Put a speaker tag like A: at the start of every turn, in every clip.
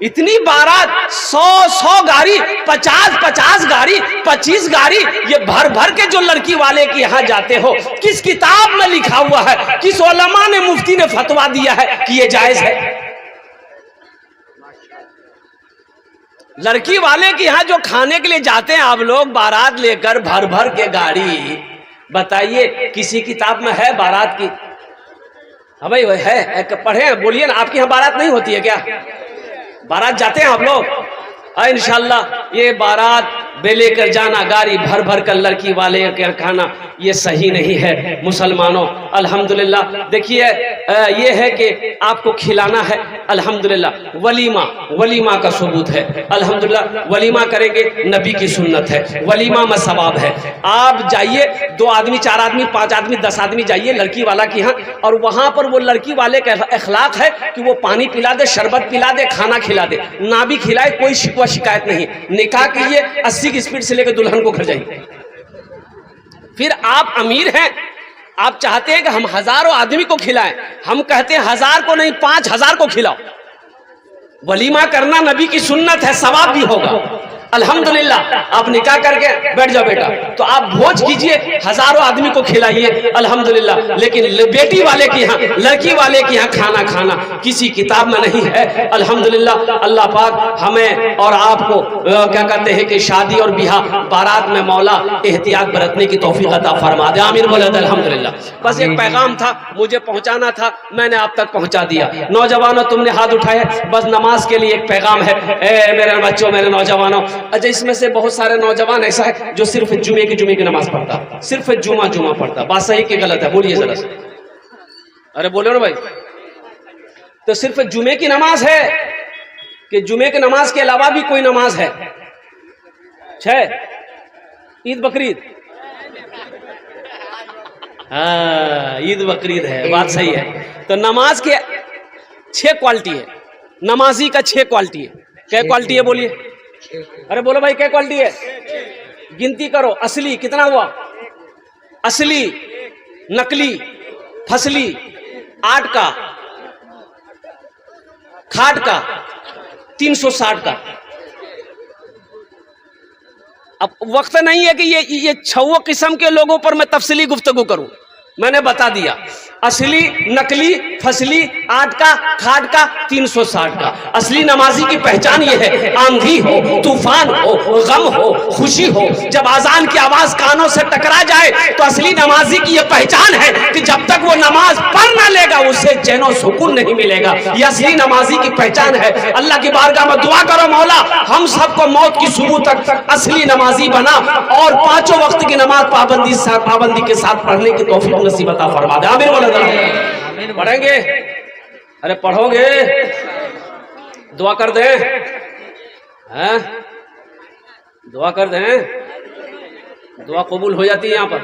A: اتنی बारात, 100 गाड़ी, 50 गाड़ी, 25 गाड़ी, ये भर भर के जो लड़की वाले के यहाँ जाते हो, किस किताब में लिखा हुआ है, किस उलमा ने, मुफ्ती ने फतवा दिया है कि ये जायज है? लड़की वाले के यहाँ जो खाने के लिए जाते हैं आप लोग बारात लेकर भर भर के गाड़ी, बताइए किसी किताब में है बारात की? हाँ भाई है, पढ़े बोलिए ना, आपके यहाँ बारात नहीं होती है क्या? बारात जाते हैं आप लोग? इंशाल्लाह ये बारात बे लेकर जाना, गाड़ी भर भर कर लड़की वाले के खाना, ये सही नहीं है मुसलमानों। अल्हम्दुलिल्लाह देखिए ये है कि आपको खिलाना है, अल्हम्दुलिल्लाह वलीमा का सबूत है, अल्हम्दुलिल्लाह वलीमा करेंगे, नबी की सुन्नत है, वलीमा में सवाब है। आप जाइए 2 आदमी, 4 आदमी, 5 आदमी, 10 आदमी जाइए लड़की वाला के यहाँ, और वहां पर वो लड़की वाले का अखलाक है कि वो पानी पिला दे, शरबत पिला दे, खाना खिला दे, ना भी खिलाए, कोई शिकवा शिकायत नहीं। निकाह कीजिए, 80 की स्पीड से लेकर दुल्हन को घर जाइए। फिर आप अमीर हैं, आप चाहते हैं कि हम हजारों आदमी को खिलाएं, हम कहते हैं 1000 को नहीं 5000 को खिलाओ। वलीमा करना नबी की सुन्नत है, सवाब भी होगा। अल्हम्दुलिल्लाह आप निकाह करके बैठ जाओ बेटा, तो आप भोज कीजिए, हजारों आदमी को खिलाइए, अल्हम्दुलिल्लाह। लेकिन बेटी वाले के यहाँ, लड़की वाले के यहाँ खाना किसी किताब में नहीं है, अल्हम्दुलिल्लाह। अल्लाह पाक हमें और आपको क्या कहते हैं कि शादी और बियाह बारात में मौला एहतियात बरतने की तौफीक अता फरमा दे, आमीन बोले अल्हम्दुलिल्लाह। बस एक पैगाम था, मुझे पहुंचाना था, मैंने आप तक पहुंचा दिया। नौजवानों तुमने हाथ उठाए, बस नमाज के लिए एक पैगाम है। मेरे बच्चों, मेरे नौजवानों, अच्छा इसमें से बहुत सारे नौजवान ऐसा है जो सिर्फ जुमे की नमाज पढ़ता, सिर्फ जुमा पढ़ता, बात सही कि गलत है? बोलिए जरा से, अरे बोलो ना भाई। तो सिर्फ जुमे की नमाज है कि जुमे की नमाज के अलावा भी कोई नमाज है? ईद बकरीद, हाँ ईद बकरीद है, बात सही है। तो नमाज के 6 क्वालिटी है, नमाजी का 6 क्वालिटी है। क्या क्वालिटी है बोलिए? अरे बोलो भाई क्या क्वालिटी है? गिनती करो। असली कितना हुआ? असली, नकली, फसली, 8 का, खाट का, 360 का। अब वक्त नहीं है कि ये 6 किस्म के लोगों पर मैं तफसीली गुफ्तगू करूं, मैंने बता दिया। असली, नकली, फसली, 8 का, खाट का, 360 का। असली नमाजी की पहचान ये है, आंधी हो, तूफान हो, गम हो, खुशी हो, जब आजान की आवाज कानों से टकरा जाए तो असली नमाजी की ये पहचान है कि जब तक वो नमाज पढ़ ना लेगा उसे चैन और सुकून नहीं मिलेगा। ये असली नमाजी की पहचान है। अल्लाह की बारगाह में दुआ करो, मौला हम सबको मौत की सुबह तक असली नमाजी बना और 5 वक्त की नमाज पाबंदी के साथ पढ़ने की तौफीक नसीब अता फरमा दे, आमीन बोलो। पढ़ेंगे? अरे पढ़ोगे? दुआ कर दें? हैं? दुआ कर दें? दुआ कबूल हो जाती है यहाँ पर।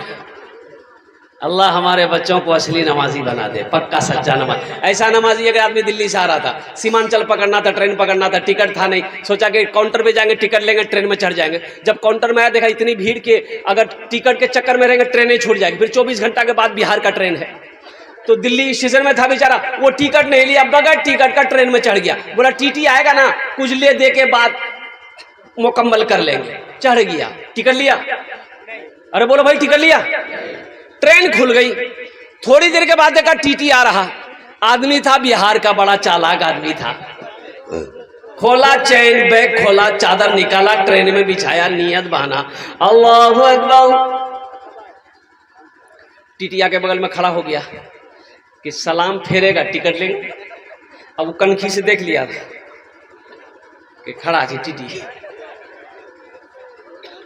A: अल्लाह हमारे बच्चों को असली नमाजी बना दे, पक्का सच्चा नमाज। ऐसा नमाजी अगर आदमी दिल्ली से आ रहा था, सीमांचल पकड़ना था, ट्रेन पकड़ना था, टिकट था नहीं, सोचा कि काउंटर पे जाएंगे, टिकट लेंगे, ट्रेन में चढ़ जाएंगे। जब काउंटर में आया देखा इतनी भीड़ के अगर टिकट के चक्कर में रहेंगे ट्रेनें छूट जाएगी। फिर 24 घंटा के बाद बिहार का ट्रेन है, तो दिल्ली स्टेशन में था बेचारा, वो टिकट नहीं लिया, बगैर टिकट का ट्रेन में चढ़ गया। बोला टीटी आएगा ना, कुछ ले दे के बाद मुकम्मल कर लेंगे। चढ़ गया, टिकट लिया। अरे बोलो भाई टिकट लिया? ट्रेन खुल गई। थोड़ी देर के बाद देखा टीटी आ रहा, आदमी था बिहार का, बड़ा चालाक आदमी था। खोला चैन, बैग खोला, चादर निकाला, ट्रेन में बिछाया, नियत बहाना, अल्लाहु अकबर। टीटी आके बगल में खड़ा हो गया कि सलाम फेरेगा, टिकट लेंगे। अब वो कनखी से देख लिया कि खड़ा थी टीटी।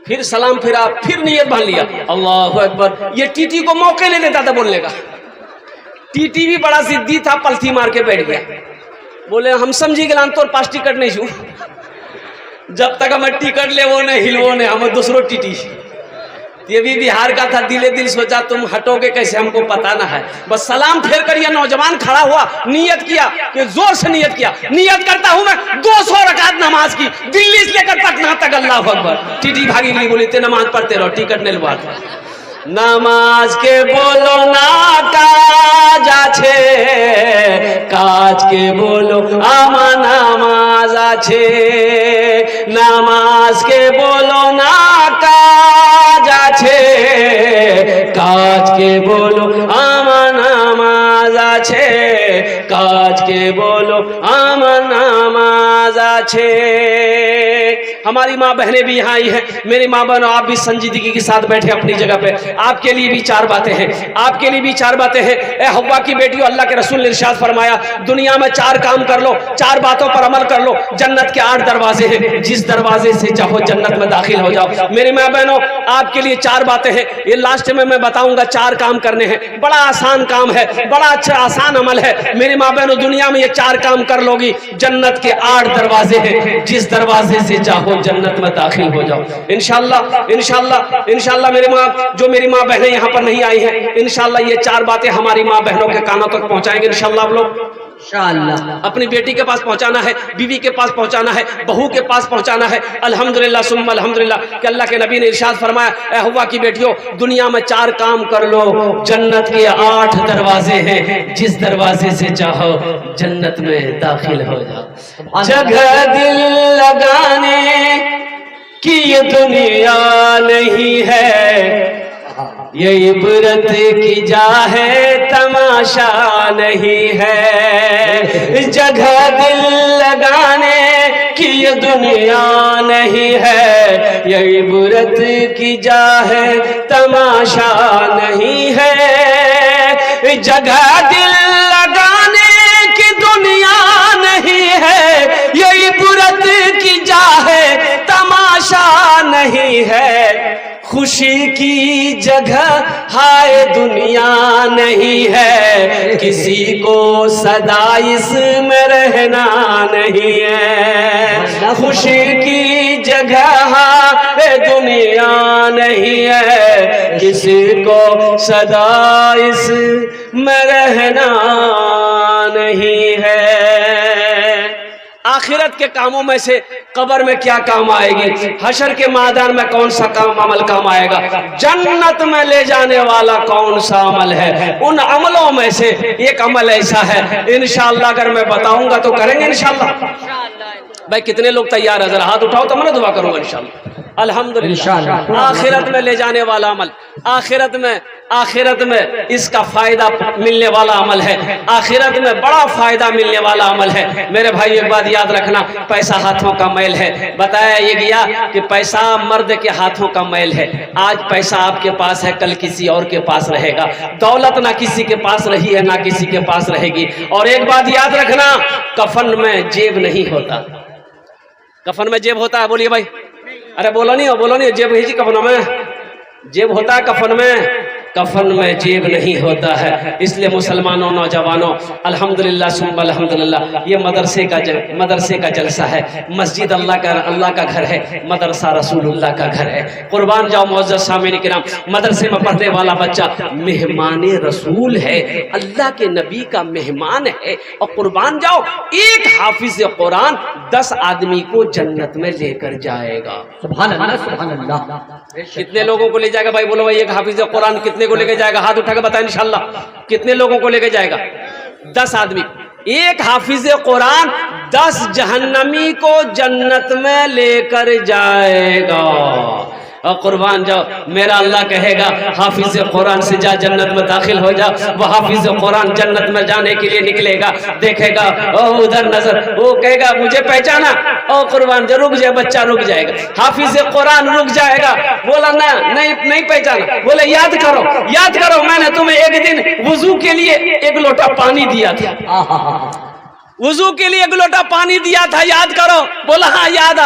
A: फिर सलाम फेरा, फिर नियत बांध लिया, अल्लाहु अकबर। ये टीटी को मौके नहीं देता था बोलने का। टीटी भी बड़ा जिद्दी था, पलथी मार के बैठ गया। बोले हम समझी गए तोर पास टिकट नहीं छू, जब तक हमें टिकट ले वो नहीं हिलवो नहीं, हमें दूसरो टीटी। ये भी बिहार का था, दिले दिल सोचा तुम हटोगे कैसे, हमको पता ना है। बस सलाम फेर कर यह नौजवान खड़ा हुआ, नियत किया कि जोर से नियत किया, नियत करता हूं मैं 200 रकात नमाज की, दिल्ली से लेकर पटना तक, अल्लाह अकबर। टीटी भागी नहीं, बोली ते नमाज पढ़ते रहो, टिकट नहीं लुआ। नमाज के बोलो ना काज আছে, কাজ के बोलो आमा नमाज আছে, নামাজকে বলো না কাজ আছে, কাজকে বলো আমার নামাজ আছে, কাজকে बोलो आमन नमाज আছে। हमारी माँ बहनें भी यहाँ आई हैं, मेरी माँ बहनों आप भी संजीदगी के साथ बैठे अपनी जगह पे, आपके लिए भी चार बातें हैं, आपके लिए भी चार बातें हैं। ए हव्वा की बेटियों, अल्लाह के रसूल ने इरशाद फरमाया दुनिया में चार काम कर लो, चार बातों पर अमल कर लो, जन्नत के 8 दरवाजे हैं, जिस दरवाजे से चाहो जन्नत में दाखिल हो जाओ। मेरी माँ बहनों आपके लिए चार बातें हैं, ये लास्ट में मैं बताऊंगा चार काम करने हैं, बड़ा आसान काम है, बड़ा अच्छा आसान अमल है। मेरी माँ बहनों दुनिया में ये चार काम कर लोगी, जन्नत के 8 दरवाजे हैं, जिस दरवाजे से चाहो जन्नत में दाखिल हो जाओ। इंशाअल्लाह इंशाअल्लाह इंशाअल्लाह मेरी माँ, जो मेरी माँ बहनें यहाँ पर नहीं आई हैं, इंशाअल्लाह ये चार बातें हमारी माँ बहनों के कानों तक पहुँचाएंगे इंशाअल्लाह। आप लोग इंशाअल्लाह अपनी बेटी के पास पहुँचाना है, बीवी के पास पहुँचाना है, बहू के पास पहुँचाना है। अल्हम्दुलिल्लाह सुम्मा अल्हम्दुलिल्लाह कि अल्लाह के नबी ने इरशाद फरमाया, ए हव्वा की बेटियों दुनिया में चार काम कर लो, जन्नत के 8 दरवाजे हैं, जिस दरवाजे से चाहो जन्नत में दाखिल हो जाओ। जगह दिल लगाने की ये दुनिया नहीं है, ये इबरत की जा है तमाशा नहीं है, जगह दिल लगाने की ये दुनिया नहीं है, ये इबरत की जा है तमाशा नहीं है, जगह दिल लगाने की दुनिया नहीं है, ये इबरत की जा है तमाशा नहीं है, खुशी की जगह हाय दुनिया नहीं है, किसी को सदा इसमें रहना नहीं है, खुशी की जगह हाय दुनिया नहीं है, किसी को सदा इसमें रहना नहीं है। आखिरत के कामों में से कब्र में क्या काम आएगी, हशर के मैदान में कौन सा काम अमल काम आएगा, जन्नत में ले जाने वाला कौन सा अमल है, उन अमलों में से एक अमल ऐसा है इंशाअल्लाह अगर मैं बताऊंगा तो करेंगे इंशाअल्लाह। भाई कितने लोग तैयार है, जरा हाथ उठाओ तो मैं दुआ करूंगा इंशाअल्लाह। अल्हम्दुलिल्लाह आखिरत में ले जाने वाला अमल, आखिरत में इसका फायदा मिलने वाला अमल है, आखिरत में बड़ा फायदा मिलने वाला अमल है। मेरे भाई एक बात याद रखना, पैसा हाथों का मैल है, बताया ये गया कि पैसा मर्द के हाथों का मैल है। आज पैसा आपके पास है, कल किसी और के पास रहेगा, दौलत ना किसी के पास रही है ना किसी के पास रहेगी। और एक बात याद रखना, कफन में जेब नहीं होता, कफन में जेब होता है, बोलिए भाई, अरे बोलो नहीं जेब भेजी कफन में, जेब होता है कफन में, कफन में जेब नहीं होता है। इसलिए मुसलमानों नौजवानों अल्हम्दुलिल्लाह सुम्मा अल्हम्दुलिल्लाह, ये मदरसे का जलसा है, मस्जिद अल्लाह का घर है, मदरसा रसूलुल्लाह का घर है। कुर्बान जाओ मुअज़्ज़ज़ सामीन किराम, मदरसे में पढ़ने वाला बच्चा मेहमान रसूल है, अल्लाह के नबी का मेहमान है। और कुर्बान जाओ एक हाफिज कुरान 10 आदमी को जन्नत में लेकर जाएगा। सुभान अल्लाह सुभान अल्लाह। कितने लोगों को ले जाएगा भाई, बोलो भाई, एक हाफिज कुरान कितने को लेके जाएगा, हाथ उठा के बताएं इंशाअल्लाह कितने लोगों को लेके जाएगा। 10 आदमी, एक हाफिज कुरान 10 जहन्नमी को जन्नत में लेकर जाएगा। और कुर्बान जाओ, मेरा अल्लाह कहेगा हाफिज कुरान से जा जन्नत में दाखिल हो जा। वह हाफिज कुरान जन्नत में जाने के लिए निकलेगा, देखेगा ओ उधर नजर, वो कहेगा मुझे पहचाना, ओ कुर्बान जा, रुक जाए बच्चा, रुक जाएगा। हाफिज कुरान रुक जाएगा, बोला ना नहीं पहचाना, बोले याद करो मैंने तुम्हें एक दिन वुजू के लिए 1 लोटा पानी दिया था, वुजू के लिए 1 लोटा पानी दिया था, याद करो। बोला हाँ याद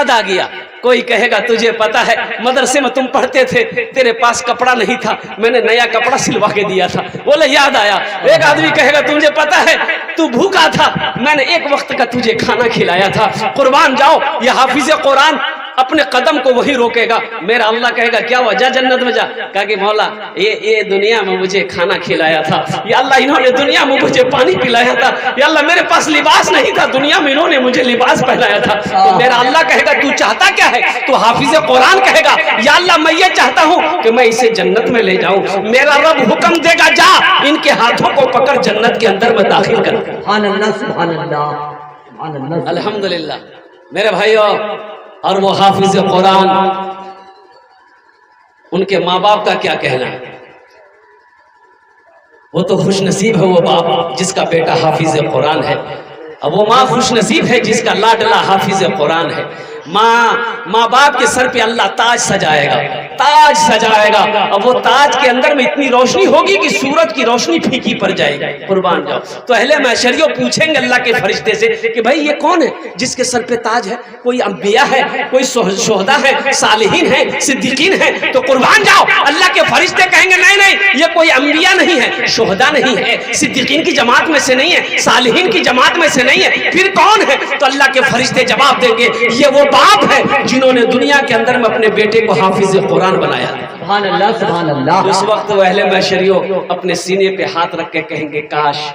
A: आ गया। कोई कहेगा तुझे पता है मदरसे में तुम पढ़ते थे, तेरे पास कपड़ा नहीं था, मैंने नया कपड़ा सिलवा के दिया था, बोले याद आया। एक आदमी कहेगा तुझे पता है तू भूखा था, मैंने एक वक्त का तुझे खाना खिलाया था। कुर्बान जाओ, ये हाफिज कुरान अपने कदम को वही रोकेगा। मेरा अल्लाह कहेगा क्या हुआ, जा जन्नत में जा। कहा कि मौला ये दुनिया में मुझे खाना खिलाया था, या अल्लाह इन्होंने दुनिया में मुझे पानी पिलाया था, या अल्लाह मेरे पास लिबास नहीं था, दुनिया में इन्होंने मुझे लिबास पहनाया था। तो मेरा अल्लाह कहेगा तू चाहता क्या है, तो हाफिज कुरान कहेगा या अल्लाह मैं ये चाहता हूँ कि मैं इसे जन्नत में ले जाऊं। मेरा रब हुक्म देगा जा इनके हाथों को पकड़ जन्नत के अंदर में दाखिल कर। सुभान अल्लाह सुभान अल्लाह। الحمدللہ میرے بھائیوں، اور وہ حافظ قرآن، ان کے ماں باپ کا کیا کہنا ہے؟ وہ تو خوش نصیب ہے وہ باپ جس کا بیٹا حافظ قرآن ہے، اور وہ ماں خوش نصیب ہے جس کا لاڈلا حافظ قرآن ہے۔ ماں باپ کے سر پہ اللہ تاج سجائے گا، تاج سجائے گا، اور وہ تاج کے اندر میں اتنی روشنی ہوگی کہ سورج کی روشنی پھیکی پڑ جائے گی۔ قربان جاؤ۔ تو اہل محشریوں پوچھیں گے اللہ کے فرشتے سے کہ بھائی یہ کون ہے جس کے سر پہ تاج ہے؟ کوئی انبیاء ہے، کوئی شہداء ہے، صالحین ہیں، صدیقین ہیں؟ تو قربان جاؤ، اللہ کے فرشتے کہیں گے نہیں نہیں، یہ کوئی انبیاء نہیں ہے، شہداء نہیں ہے، صدیقین کی جماعت میں سے نہیں ہے، صالحین کی جماعت میں سے نہیں ہے، پھر کون ہے؟ تو اللہ کے فرشتے جواب دیں گے یہ وہ باپ ہے جنہوں نے دنیا کے اندر میں اپنے بیٹے کو حافظ قرآن بنایا۔
B: سبحان اللہ سبحان اللہ۔
A: اس وقت وہ اہل محشریوں اپنے سینے پہ ہاتھ رکھ کے کہیں گے کاش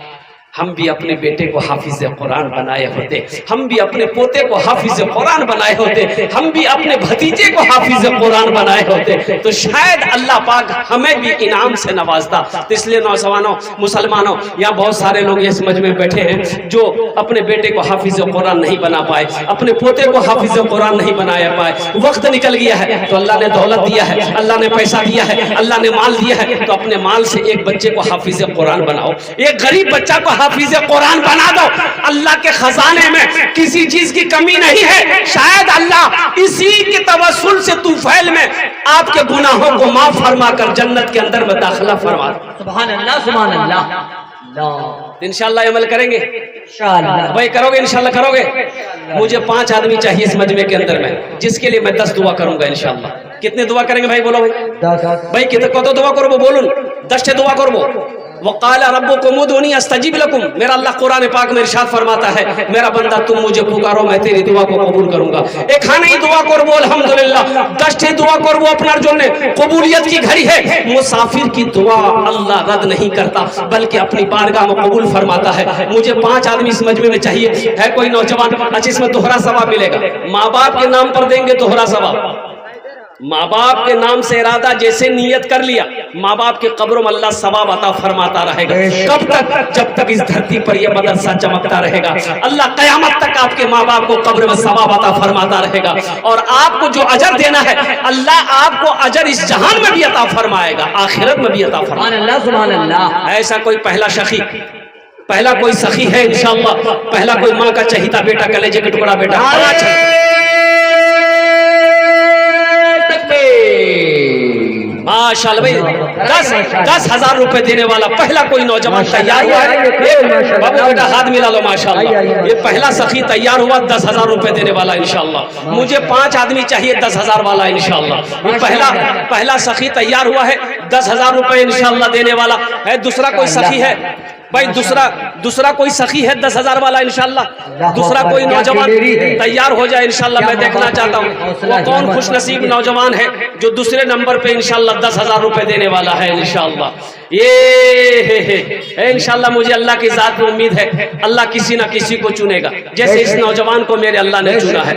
A: ہم بھی اپنے بیٹے کو حافظ قرآن بنائے ہوتے، ہم بھی اپنے پوتے کو حافظ قرآن بنائے ہوتے، ہم بھی اپنے بھتیجے کو حافظ قرآن بنائے ہوتے، تو شاید اللہ پاک ہمیں بھی انعام سے نوازتا۔ تو اس لیے نوجوانوں، مسلمانوں، یہاں بہت سارے لوگ اس مجمع میں بیٹھے ہیں جو اپنے بیٹے کو حافظ قرآن نہیں بنا پائے، اپنے پوتے کو حافظ قرآن نہیں بنایا پائے۔ وقت نکل گیا ہے تو اللہ نے دولت دیا ہے، اللہ نے پیسہ دیا ہے، اللہ نے مال دیا ہے، تو اپنے مال سے ایک بچے کو حافظ قرآن بناؤ، ایک غریب بچہ کو حافظ قرآن بنا دو۔ اللہ کے خزانے میں کسی چیز کی کمی نہیں ہے، شاید اللہ اسی کے توسل سے طوفیل میں آپ کے گناہوں کو معاف فرما کر جنت کے اندر میں داخلہ فرما۔
B: سبحان اللہ سبحان اللہ۔
A: انشاءاللہ عمل کریں گے،
B: انشاءاللہ
A: بھائی کرو گے، انشاءاللہ کرو گے۔ مجھے 5 آدمی چاہیے اس مجمع کے اندر میں جس کے لیے میں 10 دعا کروں گا انشاءاللہ۔ کتنے دعا کریں گے بھائی؟ بولو بھائی کتنے کت دعا کرو بولون 10 دعا کرو۔ وقال ربکم ادعونی استجب لکم، میرا اللہ قرآن پاک میں ارشاد فرماتا ہے میرا بندہ تم مجھے پکارو میں تیری دعا کو قبول کروں گا۔ ایک ہی دعا کرو الحمدللہ، 10 دعا کرو اپنا جو نے قبولیت کی گھڑی ہے۔ مسافر کی دعا اللہ رد نہیں کرتا بلکہ اپنی بارگاہ میں قبول فرماتا ہے۔ مجھے 5 آدمی اس مجمع میں چاہیے، ہے کوئی نوجوان؟ اچھا اس میں دوہرا ثواب ملے گا، ماں باپ کے نام پر دیں گے دوہرا ثواب۔ ماں باپ کے نام سے ارادہ جیسے نیت کر لیا، ماں باپ کے قبروں میں اللہ ثواب عطا فرماتا رہے گا۔ کب تک؟ جب تک اس دھرتی پر یہ مدرسہ چمکتا رہے گا، اللہ قیامت تک آپ کے ماں باپ کو قبر میں ثواب عطا فرماتا رہے گا، اور آپ کو جو اجر دینا ہے اللہ آپ کو اجر اس جہان میں بھی عطا فرمائے گا، آخرت میں بھی عطا فرمائے گا۔
B: سبحان اللہ سبحان اللہ۔
A: ایسا کوئی پہلا شخی، پہلا کوئی سخی ہے انشاءاللہ، پہلا کوئی ماں کا چہیتا بیٹا، کلیجے کا ٹکڑا بیٹا، ماشاءاللہ بھائی 10,000 روپے دینے والا پہلا کوئی نوجوان تیار ہوا ہے؟ بابو بیٹا ہاتھ ملا لو ماشاءاللہ۔ یہ پہلا سخی تیار ہوا 10,000 روپے دینے والا انشاءاللہ۔ مجھے 5 آدمی چاہیے 10,000 والا انشاءاللہ۔ یہ پہلا سخی تیار ہوا ہے 10,000 روپے انشاءاللہ دینے والا ہے۔ دوسرا کوئی سخی ہے بھائی؟ دوسرا کوئی سخی ہے 10,000 والا انشاءاللہ؟ دوسرا کوئی نوجوان تیار ہو جائے انشاءاللہ۔ میں دیکھنا چاہتا ہوں وہ کون خوش نصیب نوجوان ہے جو دوسرے نمبر پہ انشاءاللہ 10,000 روپے دینے والا ہے انشاءاللہ۔ یہ انشاءاللہ مجھے اللہ کی ذات میں امید ہے اللہ کسی نہ کسی کو چنے گا جیسے اس نوجوان کو میرے اللہ نے چنا ہے۔